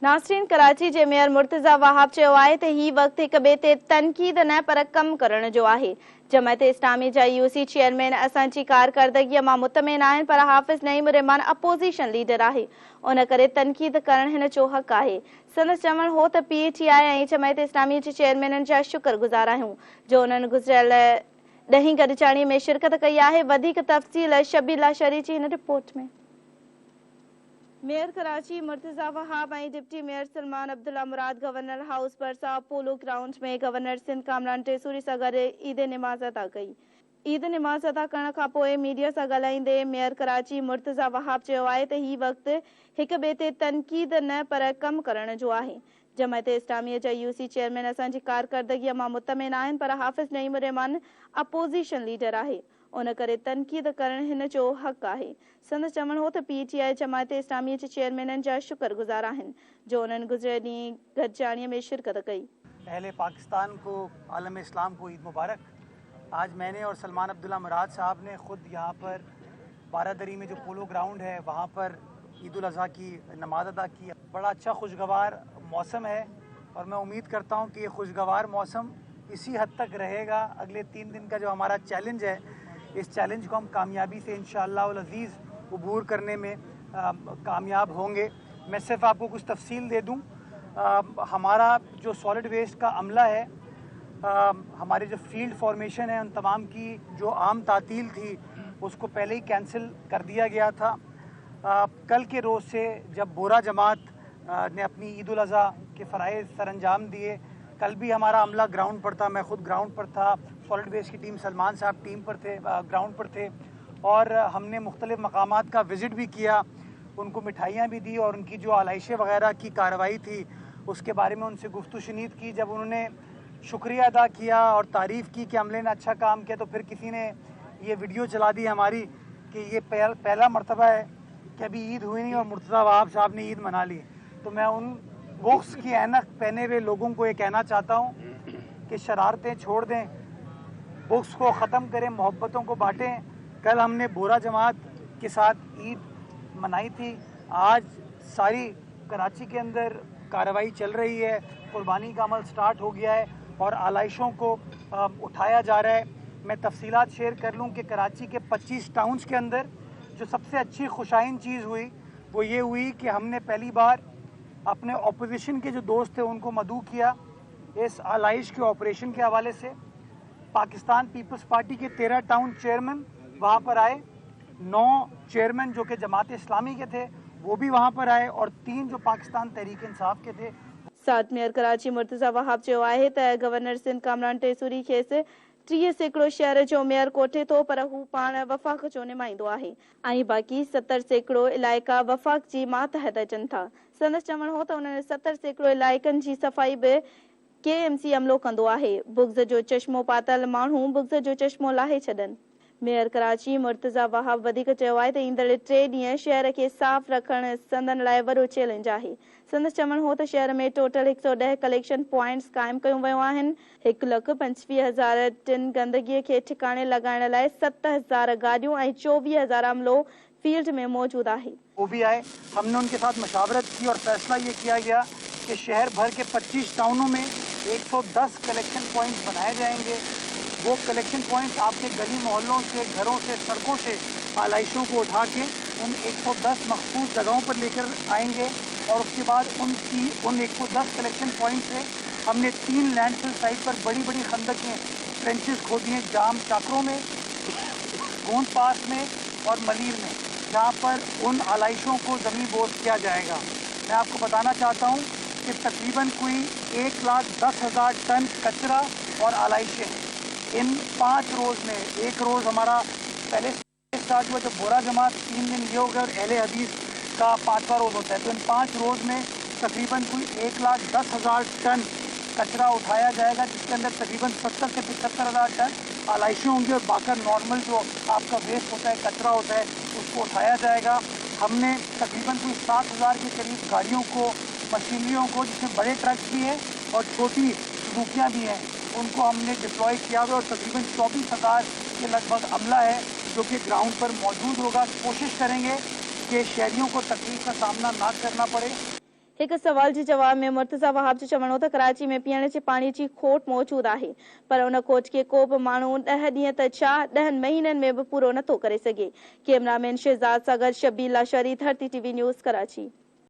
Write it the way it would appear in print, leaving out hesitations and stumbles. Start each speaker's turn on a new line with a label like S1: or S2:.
S1: नासरीन, कराची जे mayor Murtaza Wahab चयो आहे त ही वक़्तु हिक ॿिए ते तनक़ीद न पर कम करण जो आहे। जमायत इस्लामी जा यूसी चेयरमैन असांजी कारकर्दगीअ मां मुतमिन आहिनि, पर हाफ़िज़ नईम रहमान अपोज़िशन लीडर आहे, उन करे तनक़ीद करण हिन जो हक़ आहे। संदसि चवण हो त PTI ऐं जमायत इस्लामी जे चेयरमैननि जा शुक्रगुज़ार आहियूं जो उन्हनि गुज़िरियल 10 गॾिजाणीअ में शिरकत कई आहे। वधीक तफ़सील शबीला शरी जी हिन रिपोर्ट में। मेयर कराची मुर्तज़ा वहाब ऐं डिप्टी मेयर सलमान अब्दुल्ला मुराद गवर्नर हाउस भरिसां पोलो ग्राउंड में गवर्नर सिंध कामरान टेसूरी सां गॾु ईद निमाज़ अदा कई। ईद निमाज़ अदा करण खां पोइ मीडिया सां ॻाल्हाईंदे मेयर कराची मुर्तज़ा वहाब चयो आहे त ही वक़्तु हिक ॿिए ते तनक़ीद न पर कम करण जो आहे। जमायत इस्लामीअ जा यूसी चेयरमैन असांजी कारकर्दगीअ मां मुतमिन आहिनि, पर हाफ़िज़ नईम रहमान अपोज़िशन लीडर आहे, उन करे तनक़ीद करण हिन जो हक़ आहे। संदसि चवण हो त PTI जमायत इस्लामी जे चेयरमैननि जा शुक्रगुज़ार आहिनि जो उन्हनि गुज़िरियल ॾींहुं गॾिजाणीअ में शिरकत कई।
S2: अहले पाकिस्तान को, आलम इस्लाम को ईद मुबारक। आज मैंने और सलमान अब्दुल्ला मुराद साहब ने ख़ुद यहाँ पर बारादरी में जो पोलो ग्राउंड है वहाँ पर ईद उल अज़हा की नमाज अदा की। बड़ा अच्छा खुशगवार मौसम है और मैं उम्मीद करता हूँ कि ये खुशगवार मौसम इसी हद तक रहेगा। अगले 3 दिन का जो हमारा चैलेंज है, इस चैलेंज को हम कामयाबी से इंशाअल्लाह उल अज़ीज़ अबूर करने में कामयाब होंगे। मैं सिर्फ आपको कुछ तफसील दे दूं। हमारा जो सॉलिड वेस्ट का अमला है, हमारे जो फील्ड फॉर्मेशन है, उन तमाम की जो आम तातील थी उसको पहले ही कैंसिल कर दिया गया था। कल के रोज़ से जब बोरा जमात ने अपनी ईद उल अज़हा के फ़राइज़ सरअंजाम दिए, कल भी हमारा अमला ग्राउंड पर था, मैं ख़ुद ग्राउंड पर था, सॉलिड वेस्ट की टीम सलमान साहब टीम पर थे, ग्राउंड पर थे और हमने मुख्तलिफ़ मकामात का विज़िट भी किया, उनको मिठाइयाँ भी दी और उनकी जो आलाइशें वगैरह की कार्रवाई थी उसके बारे में उनसे गुफ्तगू शुनीद की। जब उन्होंने शुक्रिया अदा किया और तारीफ़ की कि अमले ने अच्छा काम किया, तो फिर किसी ने ये वीडियो चला दी हमारी कि ये पहला मरतबा है कि अभी ईद हुई नहीं और मुर्तज़ा वहाब साहब ने ईद मना ली। तो मैं उन बुग़्ज़ की ऐनक पहने हुए लोगों को ये कहना चाहता हूँ कि शरारतें छोड़ दें, बुग़्ज़ को ख़त्म करें, मोहब्बतों को बाँटें। कल हमने बोरा जमात के साथ ईद मनाई थी, आज सारी कराची के अंदर कार्रवाई चल रही है, कुर्बानी का अमल स्टार्ट हो गया है और आलाइशों को उठाया जा रहा है। मैं तफसीलात शेयर कर लूँ कि कराची के 25 टाउन्स के अंदर जो सबसे अच्छी खुशाइन चीज़ हुई वो ये हुई कि हमने पहली बार अपने ऑपोजिशन के जो दोस्त थे उनको मदऊ किया इस आलाइश के ऑपरेशन के हवाले से। पाकिस्तान पीपल्स पार्टी के 13 टाउन चेयरमैन वहाँ पर आए, 9 चेयरमैन जो कि जमात इस्लामी के थे वो भी वहाँ पर आए और 3 जो पाकिस्तान तहरीक इंसाफ के थे।
S1: साथ मेयर कराची मुर्तज़ा वहाब चयो आहे त गवर्नर सिंध कामरान टेसूरी खेसि 30% शहर जो मेयर कोठे थो, पर हू पाण वफ़ाक़ जो निमाइंदो आहे ऐं बाक़ी 70% इलाइक़ा वफ़ाक़ जी मातहत अचनि था। संदसि चवण हो त उन्हनि 70% इलाइक़नि जी सफ़ाई बि KMC अमलो कंदो आहे। बुग़्ज़ जो चश्मो पातल माण्हू बुग़्ज़ जो चश्मो लाहे छॾनि। मेयर कराची मुर्तज़ा वहाब वधीक चयो आहे त ईंदड़ 3 ॾींहं शहर खे साफ़ रखणु संदनि लाइ वॾो चैलेंज आहे। संदसि चवण हो त शहर में टोटल 110 कलेक्शन पॉइंट्स क़ाइमु कयूं वियूं आहिनि। 1,25,000 टिन गंदगीअ खे ठिकाणे लॻाइण लाइ 7,000 गाॾियूं ऐं 24,000 अमलो फील्ड में मौजूद आहे।
S2: वो भी आए, हमने उनके साथ मशावरत की और फैसला ये किया गया कि शहर भर के 25 टाउनों में 110 कलेक्शन पॉइंट्स बनाए जाएंगे। वो कलेक्शन पॉइंट्स आपके गली मोहल्लों से, घरों से, सड़कों से आलाइशों को उठा के उन 110 मखसूस जगहों पर लेकर आएंगे और उसके बाद उन 110 कलेक्शन पॉइंट से हमने 3 लैंडफिल साइट पर बड़ी बड़ी खंदकें, ट्रेंचेस खोदी हैं, जाम चाकरों में, गोंद पास में और मलीर में, जहाँ पर उन आलाइशों को ज़मीन बोझ किया जाएगा। मैं आपको बताना चाहता हूँ कि तकरीबन कोई 1,10,000 टन कचरा और आलाइशें हैं। इन 5 रोज़ में, एक रोज़ हमारा पहले स्टार्ट हुआ जब बोरा जमात 3 दिन ये हो गया और अहले हदीस का 5वां रोज़ होता है, तो इन 5 रोज़ में तकरीबन कोई 1,10,000 टन कचरा उठाया जाएगा, जिसके अंदर तकरीबन 70 से 75,000 टन आलाइशें होंगी और बाकी नॉर्मल जो आपका वेस्ट होता है, कचरा होता है, उसको उठाया जाएगा। हमने तकरीबन कोई 7,000 के करीब गाड़ियों को, मशीनरियों को, जिसमें बड़े ट्रक्स भी हैं और छोटी सुजुकियाँ भी हैं, उनको हमने डिप्लॉय किया हुआ और तकरीबन 24,000 के लगभग अमला है जो कि ग्राउंड पर मौजूद होगा। कोशिश करेंगे कि शहरियों को तकलीफ का सामना ना करना पड़े।
S1: हिक सवाल जे जवाब में मुर्तज़ा वहाब जो चवणो त कराची में पीअण जे पाणी जी खोट मौजूद आहे, पर उन खोट खे को बि माण्हू 10 ॾींहं त छा 10 महीननि में बि पूरो नथो करे सघे। कैमरामैन शहजाद सां गॾु शबीर लाशारी, धरती टीवी न्यूज़, कराची।